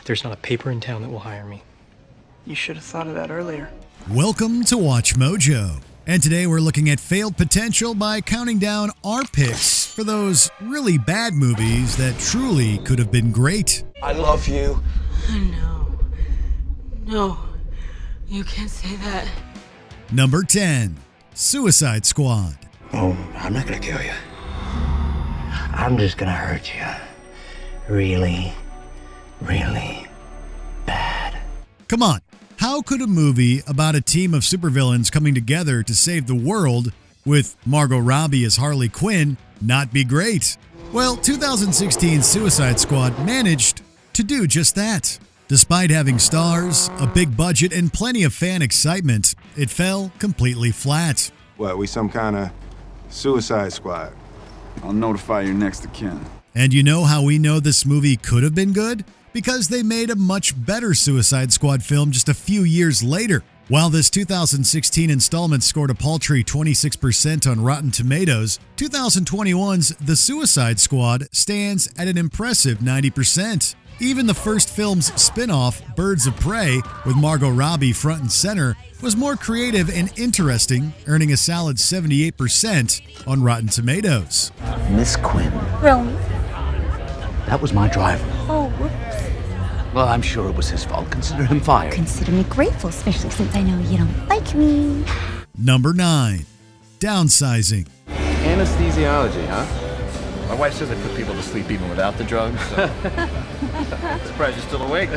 There's not a paper in town that will hire me. You should have thought of that earlier. Welcome to Watch Mojo. And today we're looking at failed potential by counting down our picks for those really bad movies that truly could have been great. I love you. No, you can't say that. Number 10, Suicide Squad. Oh, I'm not gonna kill you. I'm just gonna hurt you. Really, really bad. Come on, how could a movie about a team of supervillains coming together to save the world with Margot Robbie as Harley Quinn not be great? Well, 2016's Suicide Squad managed to do just that. Despite having stars, a big budget, and plenty of fan excitement, it fell completely flat. What, we some kind of Suicide Squad? I'll notify your next of kin. And you know how we know this movie could have been good? Because they made a much better Suicide Squad film just a few years later. While this 2016 installment scored a paltry 26% on Rotten Tomatoes, 2021's The Suicide Squad stands at an impressive 90%. Even the first film's spin-off, Birds of Prey, with Margot Robbie front and center, was more creative and interesting, earning a solid 78% on Rotten Tomatoes. Miss Quinn. Really? That was my driver. Oh, whoops. Well, I'm sure it was his fault. Consider him fired. Consider me grateful, especially since I know you don't like me. Number 9, Downsizing. Anesthesiology, huh? My wife says they put people to sleep even without the drugs, so... Surprised you're still awake.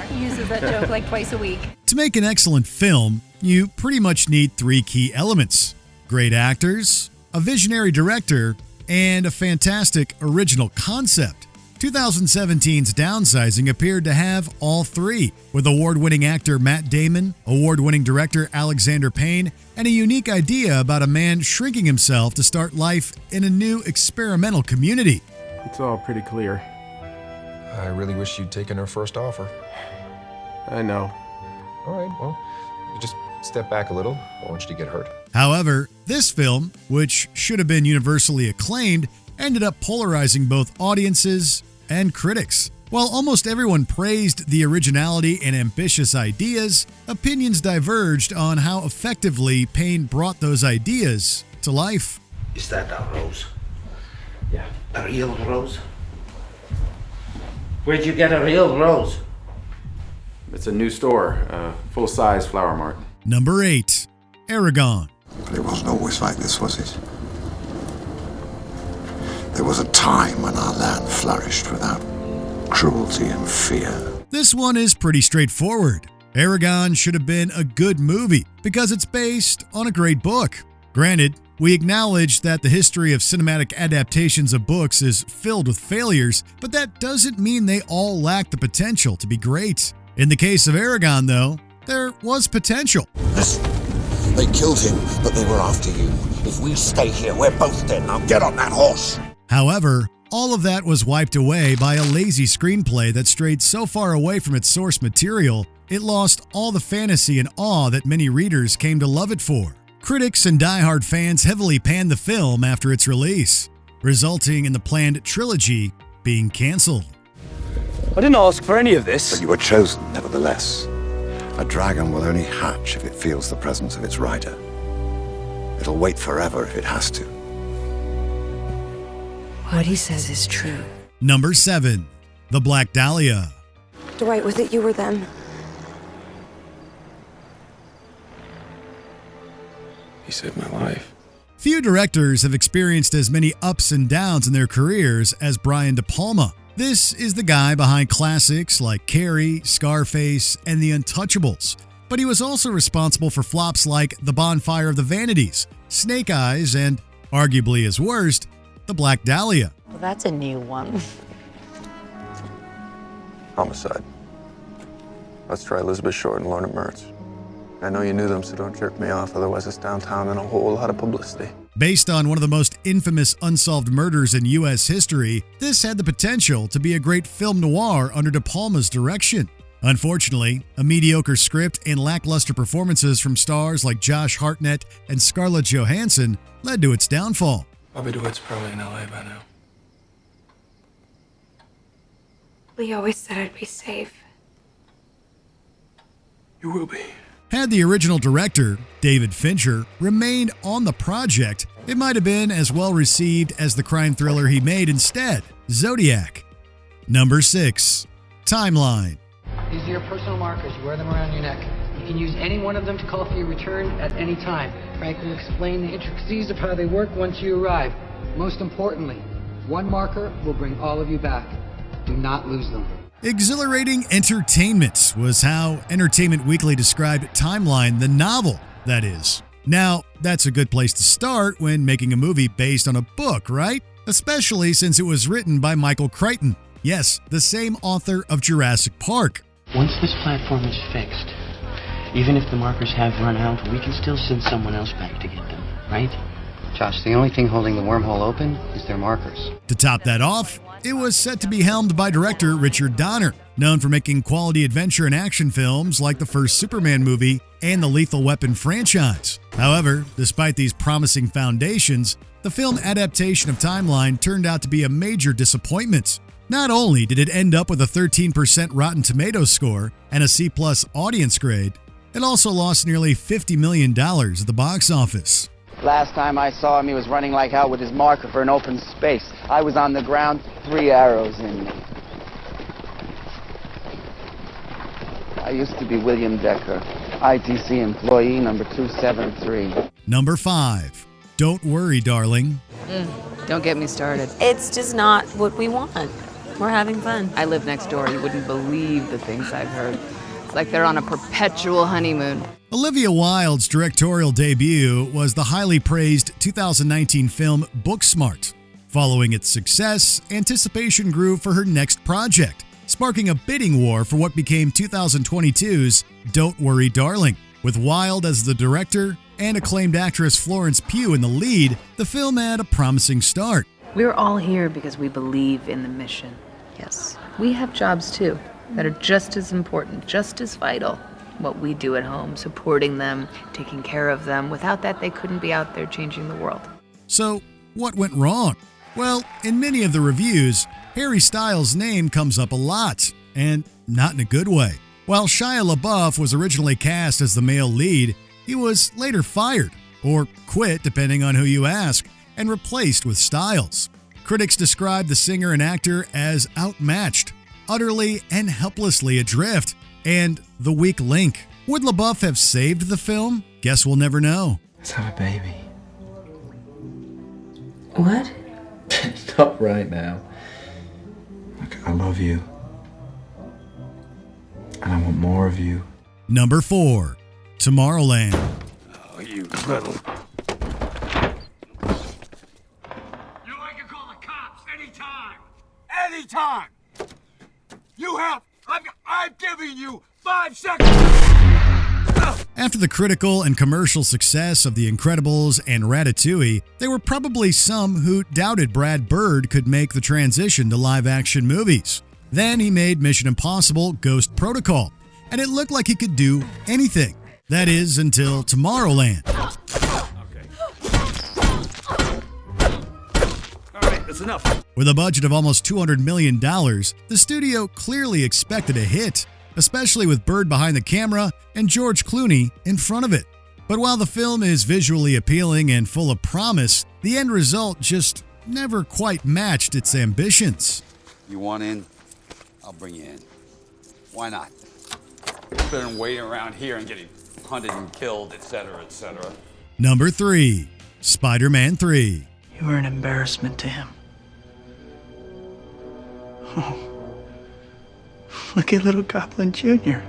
He uses that joke like twice a week. To make an excellent film, you pretty much need 3 key elements: great actors, a visionary director, and a fantastic original concept. 2017's Downsizing appeared to have all 3, with award-winning actor Matt Damon, award-winning director Alexander Payne, and a unique idea about a man shrinking himself to start life in a new experimental community. It's all pretty clear. I really wish you'd taken her first offer. I know. All right, well, you just step back a little. I want you to get hurt. However, this film, which should have been universally acclaimed, ended up polarizing both audiences and critics. While almost everyone praised the originality and ambitious ideas, opinions diverged on how effectively Payne brought those ideas to life. Is that a rose? Yeah. A real rose? Where'd you get a real rose? It's a new store, full-size flower mart. Number 8, Aragon. But it wasn't always like this, was it? There was a time when our land flourished without cruelty and fear. This one is pretty straightforward. Aragon should have been a good movie because it's based on a great book. Granted, we acknowledge that the history of cinematic adaptations of books is filled with failures, but that doesn't mean they all lack the potential to be great. In the case of Aragon, though, there was potential. Listen, they killed him, but they were after you. If we stay here, we're both dead. Now get on that horse. However, all of that was wiped away by a lazy screenplay that strayed so far away from its source material, it lost all the fantasy and awe that many readers came to love it for. Critics and diehard fans heavily panned the film after its release, resulting in the planned trilogy being canceled. I didn't ask for any of this. But you were chosen, nevertheless. A dragon will only hatch if it feels the presence of its rider. It'll wait forever if it has to. What he says is true. Number 7, The Black Dahlia. Dwight, was it you or them? He saved my life. Few directors have experienced as many ups and downs in their careers as Brian De Palma. This is the guy behind classics like Carrie, Scarface, and The Untouchables. But he was also responsible for flops like The Bonfire of the Vanities, Snake Eyes, and, arguably his worst, The Black Dahlia. Well, that's a new one. Homicide. Let's try Elizabeth Short and Lorna Mertz. I know you knew them, so don't jerk me off, otherwise it's downtown and a whole lot of publicity. Based on one of the most infamous unsolved murders in U.S. history, this had the potential to be a great film noir under De Palma's direction. Unfortunately, a mediocre script and lackluster performances from stars like Josh Hartnett and Scarlett Johansson led to its downfall. Bobby DeWitt's probably in L.A. by now. We always said I'd be safe. You will be. Had the original director, David Fincher, remained on the project, it might have been as well received as the crime thriller he made instead, Zodiac. Number 6. Timeline. These are your personal markers. You wear them around your neck. You can use any one of them to call for your return at any time. Frank will explain the intricacies of how they work once you arrive. Most importantly, one marker will bring all of you back. Do not lose them. Exhilarating entertainment was how Entertainment Weekly described Timeline, the novel, that is. Now, that's a good place to start when making a movie based on a book, right? Especially since it was written by Michael Crichton. Yes, the same author of Jurassic Park. Once this platform is fixed, even if the markers have run out, we can still send someone else back to get them, right? Josh, the only thing holding the wormhole open is their markers. To top that off, it was set to be helmed by director Richard Donner, known for making quality adventure and action films like the first Superman movie and the Lethal Weapon franchise. However, despite these promising foundations, the film adaptation of Timeline turned out to be a major disappointment. Not only did it end up with a 13% Rotten Tomatoes score and a C+ audience grade, it also lost nearly $50 million at the box office. Last time I saw him, he was running like hell with his marker for an open space. I was on the ground, 3 arrows in me. I used to be William Decker, ITC employee number 273. Number 5. Don't Worry, Darling. Don't get me started. It's just not what we want. We're having fun. I live next door. You wouldn't believe the things I've heard. It's like they're on a perpetual honeymoon. Olivia Wilde's directorial debut was the highly praised 2019 film Booksmart. Following its success, anticipation grew for her next project, sparking a bidding war for what became 2022's Don't Worry, Darling. With Wilde as the director and acclaimed actress Florence Pugh in the lead, the film had a promising start. We're all here because we believe in the mission. Yes. We have jobs too that are just as important, just as vital. What we do at home, supporting them, taking care of them. Without that, they couldn't be out there changing the world. So, what went wrong? Well, in many of the reviews, Harry Styles' name comes up a lot, and not in a good way. While Shia LaBeouf was originally cast as the male lead, he was later fired, or quit depending on who you ask, and replaced with Styles. Critics described the singer and actor as outmatched, utterly and helplessly adrift, and the weak link. Would LaBeouf have saved the film? Guess we'll never know. Let's have a baby. What? Stop right now. Look, I love you. And I want more of you. Number 4. Tomorrowland. Oh, you little... Anytime! You have... I'm giving you 5 seconds! After the critical and commercial success of The Incredibles and Ratatouille, there were probably some who doubted Brad Bird could make the transition to live-action movies. Then he made Mission Impossible: Ghost Protocol, and it looked like he could do anything. That is, until Tomorrowland. That's enough. With a budget of almost $200 million, the studio clearly expected a hit, especially with Bird behind the camera and George Clooney in front of it. But while the film is visually appealing and full of promise, the end result just never quite matched its ambitions. You want in? I'll bring you in. Why not? Better than waiting around here and getting hunted and killed, etc., etc. Number 3. SpiderMan III. You were an embarrassment to him. Oh. Look at little Goblin Jr.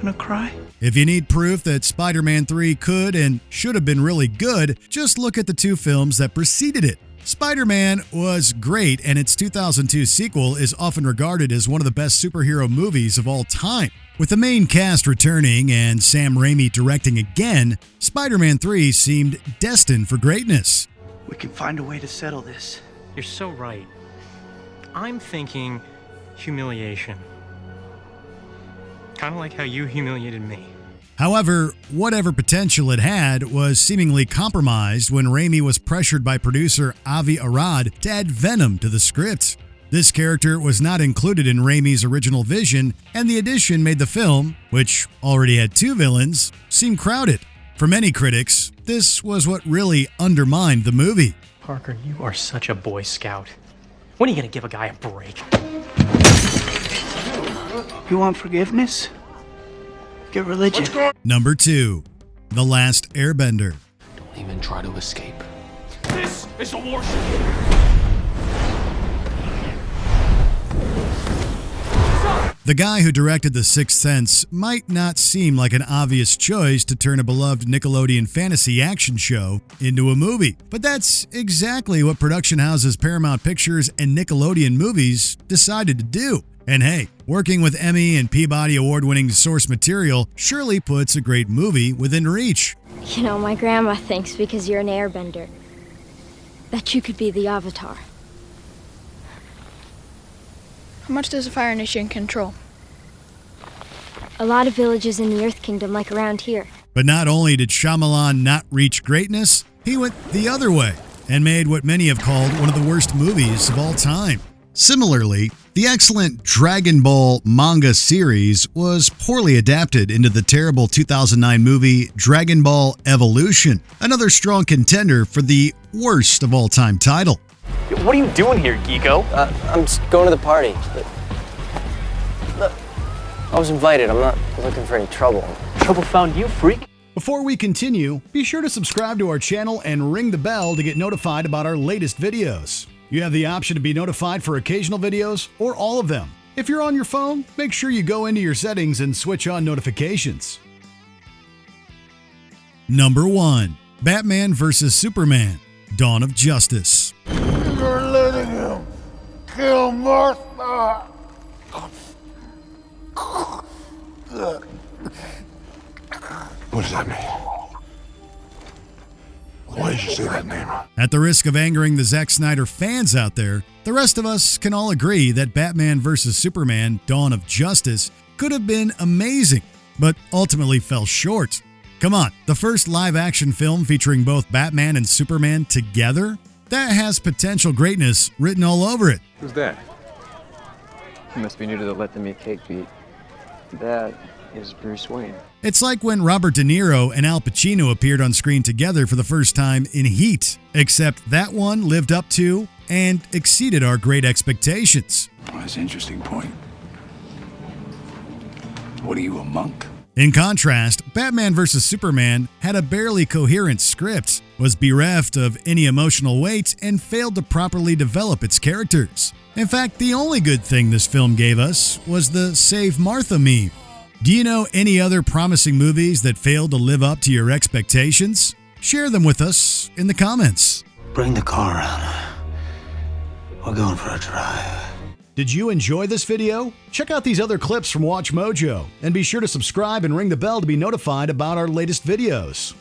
Gonna cry? If you need proof that Spider-Man 3 could and should have been really good, just look at the 2 films that preceded it. Spider-Man was great, and its 2002 sequel is often regarded as one of the best superhero movies of all time. With the main cast returning and Sam Raimi directing again, Spider-Man 3 seemed destined for greatness. We can find a way to settle this. You're so right. I'm thinking humiliation. Kind of like how you humiliated me. However, whatever potential it had was seemingly compromised when Raimi was pressured by producer Avi Arad to add Venom to the script. This character was not included in Raimi's original vision, and the addition made the film, which already had 2 villains, seem crowded. For many critics, this was what really undermined the movie. Parker, you are such a Boy Scout. When are you gonna give a guy a break? You want forgiveness? Get religion. Number 2. The Last Airbender. Don't even try to escape. This is a warship. The guy who directed The Sixth Sense might not seem like an obvious choice to turn a beloved Nickelodeon fantasy action show into a movie, but that's exactly what production houses Paramount Pictures and Nickelodeon Movies decided to do. And hey, working with Emmy and Peabody award-winning source material surely puts a great movie within reach. You know, my grandma thinks because you're an airbender that you could be the Avatar. How much does a fire nation control? A lot of villages in the Earth Kingdom, like around here. But not only did Shyamalan not reach greatness, he went the other way and made what many have called one of the worst movies of all time. Similarly, the excellent Dragon Ball manga series was poorly adapted into the terrible 2009 movie Dragon Ball Evolution, another strong contender for the worst of all time title. What are you doing here, geeko? I'm just going to the party. Look, I was invited. I'm not looking for any trouble. Trouble found you, freak? Before we continue, be sure to subscribe to our channel and ring the bell to get notified about our latest videos. You have the option to be notified for occasional videos or all of them. If you're on your phone, make sure you go into your settings and switch on notifications. Number 1. Batman vs. Superman: Dawn of Justice. You're letting him kill Martha. What does that mean? Why did you say that name? At the risk of angering the Zack Snyder fans out there, the rest of us can all agree that Batman vs. Superman: Dawn of Justice could have been amazing, but ultimately fell short. Come on, the first live-action film featuring both Batman and Superman together? That has potential greatness written all over it. Who's that? You must be new to the Let Them Eat Cake beat. That is Bruce Wayne. It's like when Robert De Niro and Al Pacino appeared on screen together for the first time in Heat, except that one lived up to and exceeded our great expectations. Well, that's an interesting point. What are you, a monk? In contrast, Batman vs. Superman had a barely coherent script, was bereft of any emotional weight, and failed to properly develop its characters. In fact, the only good thing this film gave us was the Save Martha meme. Do you know any other promising movies that failed to live up to your expectations? Share them with us in the comments. Bring the car around. We're going for a drive. Did you enjoy this video? Check out these other clips from Watch Mojo, and be sure to subscribe and ring the bell to be notified about our latest videos.